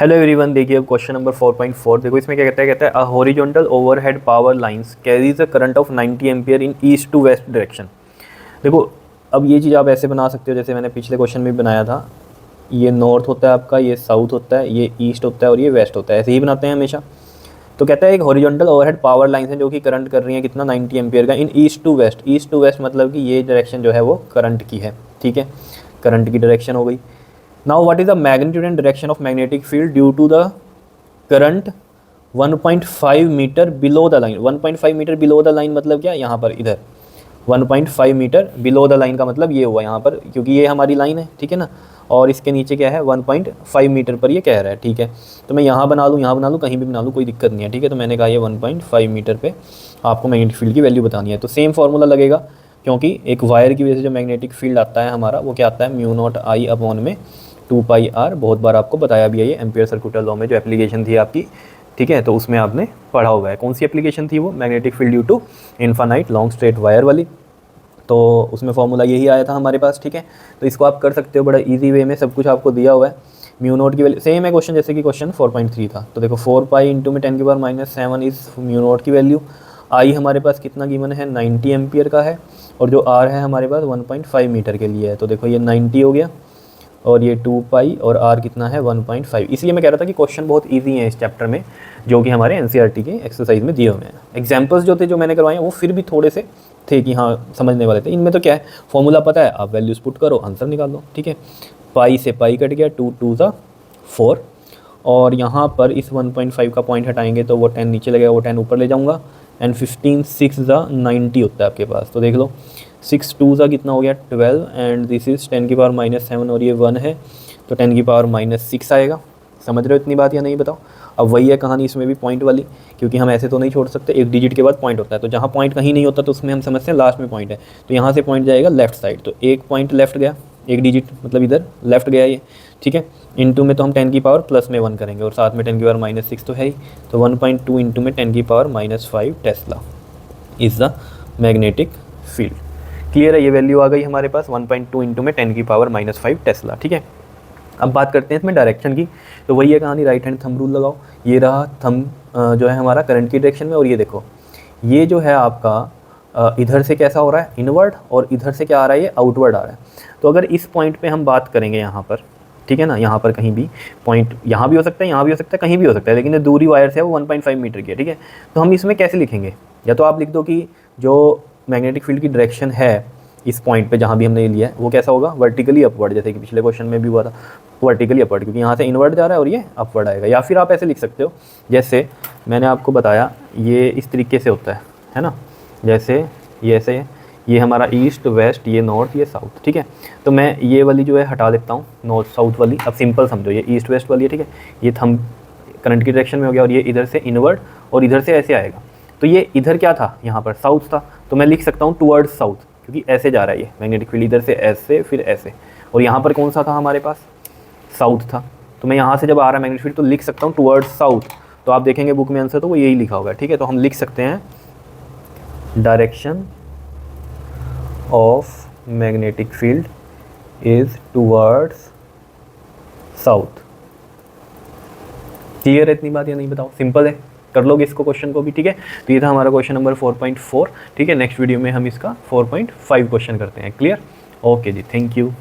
Hello everyone, देखिए अब question number 4.4 देखो इसमें क्या कहता है a horizontal overhead power lines carries a current of 90 ampere in east to west direction. देखो अब ये चीज़ आप ऐसे बना सकते हो जैसे मैंने पिछले क्वेश्चन में बनाया था। ये नॉर्थ होता है आपका, ये साउथ होता है, ये ईस्ट होता है और ये वेस्ट होता है, ऐसे ही बनाते हैं हमेशा। तो कहता है एक हॉरिजॉन्टल ओवरहेड पावर लाइंस है जो कि करंट कर रही है कितना 90 एम्पियर का in east to west. East to west मतलब कि ये डायरेक्शन जो है वो करंट की है, ठीक है, करंट की डायरेक्शन हो गई। Now what is the magnitude and direction of magnetic field due to the current 1.5 metre below the line. 1.5 metre below the line मतलब क्या, यहाँ पर इधर 1.5 मीटर बिलो द लाइन का मतलब ये हुआ यहाँ पर, क्योंकि ये हमारी लाइन है, ठीक है ना, और इसके नीचे क्या है 1.5 मीटर पर ये कह रहा है, ठीक है। तो मैं यहाँ बना लूँ, यहाँ बना लूँ, कहीं भी बना लूँ, कोई दिक्कत नहीं है, ठीक है। तो मैंने कहा ये 1.5 मीटर पे आपको मैग्नेटिक फील्ड की वैल्यू बतानी है। तो सेम फार्मूला लगेगा, क्योंकि एक वायर की वजह से जो मैग्नेटिक फील्ड आता है हमारा वो क्या आता है म्यू नॉट आई अपॉन में 2πr। बहुत बार आपको बताया भी है ये एम्पियर सर्कुलर लॉ में जो एप्लीकेशन थी आपकी, ठीक है, तो उसमें आपने पढ़ा हुआ है। कौन सी एप्लीकेशन थी वो, magnetic field due to infinite long straight wire वाली। तो उसमें फॉर्मूला यही आया था हमारे पास, ठीक है। तो इसको आप कर सकते हो बड़ा इजी वे में, सब कुछ आपको दिया हुआ है। म्यू नोट की वैल्यू सेम है क्वेश्चन जैसे कि क्वेश्चन 4.3 था। तो देखो 4π इंटू में 10⁻⁷ इस म्यू नोट की वैल्यू। आई हमारे पास कितना गिवन है 90 एम्पियर का है, और जो आर है हमारे पास 1.5 मीटर के लिए है। तो देखो ये 90 हो गया और ये 2π और r कितना है 1.5। इसलिए मैं कह रहा था कि क्वेश्चन बहुत इजी है इस चैप्टर में, जो कि हमारे एनसीईआरटी के एक्सरसाइज में दिए हुए हैं। एग्जांपल्स जो थे जो मैंने करवाए हैं वो फिर भी थोड़े से थे कि हाँ समझने वाले थे। इनमें तो क्या है, फॉर्मूला पता है, आप वैल्यूज पुट करो, आंसर निकाल लो, ठीक है। पाई से पाई कट गया, 2 2 ज़ा 4, और यहाँ पर इस 1.5 का पॉइंट हटाएंगे तो वो 10 नीचे लगेगा, वो 10 ऊपर ले जाऊँगा, एंड 15 6 ज़ा 90 होता है आपके पास। तो देख लो 6 2 ज़ा कितना हो गया 12, एंड दिस इज़ 10⁻⁷ और ये 1 है तो 10⁻�6 आएगा। समझ रहे हो इतनी बात या नहीं बताओ। अब वही है कहानी इसमें भी पॉइंट वाली, क्योंकि हम ऐसे तो नहीं छोड़ सकते, एक डिजिट के बाद पॉइंट होता है। तो जहाँ पॉइंट कहीं नहीं होता तो उसमें हम समझते हैं लास्ट में पॉइंट है, तो यहाँ से पॉइंट जाएगा लेफ्ट साइड। तो एक पॉइंट लेफ्ट गया, एक डिजिट मतलब इधर लेफ्ट गया ये, ठीक है। इंटू में तो हम 10 की पावर प्लस में 1 करेंगे, और साथ में 10⁻�6 तो है ही। तो 1.2 इंटू में 10⁻⁵ Tesla is the magnetic field. Clear है, ये वैल्यू आ गई हमारे पास 1.2 इंटू में 10⁻⁵ टेस्ला, ठीक है। अब बात करते हैं इसमें डायरेक्शन की। तो वही है कहानी, राइट हैंड थंब रूल लगाओ। ये रहा थंब जो है हमारा करंट की डायरेक्शन में, और ये देखो ये जो है आपका इधर से कैसा हो रहा है इनवर्ड, और इधर से क्या आ रहा है ये आउटवर्ड आ रहा है। तो अगर इस पॉइंट पे हम बात करेंगे यहाँ पर, ठीक है ना, यहाँ पर कहीं भी पॉइंट, यहाँ भी हो सकता है, यहाँ भी हो सकता है, कहीं भी हो सकता है, लेकिन जो दूरी वायर से है वो 1.5 मीटर की है, ठीक है। तो हम इसमें कैसे लिखेंगे, या तो आप लिख दो कि जो मैग्नेटिक फील्ड की डायरेक्शन है इस पॉइंट पे जहाँ भी हमने लिया है वो कैसा होगा वर्टिकली अपवर्ड, जैसे कि पिछले क्वेश्चन में भी हुआ था वर्टिकली अपवर्ड, क्योंकि यहाँ से इनवर्ड जा रहा है और ये अपवर्ड आएगा। या फिर आप ऐसे लिख सकते हो जैसे मैंने आपको बताया, ये इस तरीके से होता है ना, जैसे ये ऐसे, ये हमारा ईस्ट वेस्ट, ये नॉर्थ, ये साउथ, ठीक है। तो मैं ये वाली जो है हटा देता हूँ नॉर्थ साउथ वाली। अब सिंपल समझो, ये ईस्ट वेस्ट वाली है, ठीक है, ये थंब करंट की डायरेक्शन में हो गया, और ये इधर से इनवर्ड और इधर से ऐसे आएगा। तो ये इधर क्या था, यहाँ पर साउथ था, तो मैं लिख सकता हूँ टुवर्ड्स साउथ, क्योंकि ऐसे जा रहा है ये मैग्नेटिक फील्ड, इधर से ऐसे फिर ऐसे, और यहाँ पर कौन सा था हमारे पास साउथ था। तो मैं यहाँ से जब आ रहा है मैग्नेटिक फील्ड तो लिख सकता हूँ टुवर्ड्स साउथ। तो आप देखेंगे बुक में आंसर तो वो यही लिखा होगा, ठीक है। तो हम लिख सकते हैं direction of magnetic field is towards south. Clear है इतनी बात या नहीं बताओ, सिंपल है, कर लोगे इसको क्वेश्चन को भी, ठीक है। तो ये था हमारा क्वेश्चन नंबर 4.4, ठीक है। नेक्स्ट वीडियो में हम इसका 4.5 क्वेश्चन करते हैं। क्लियर, ओके जी, थैंक यू।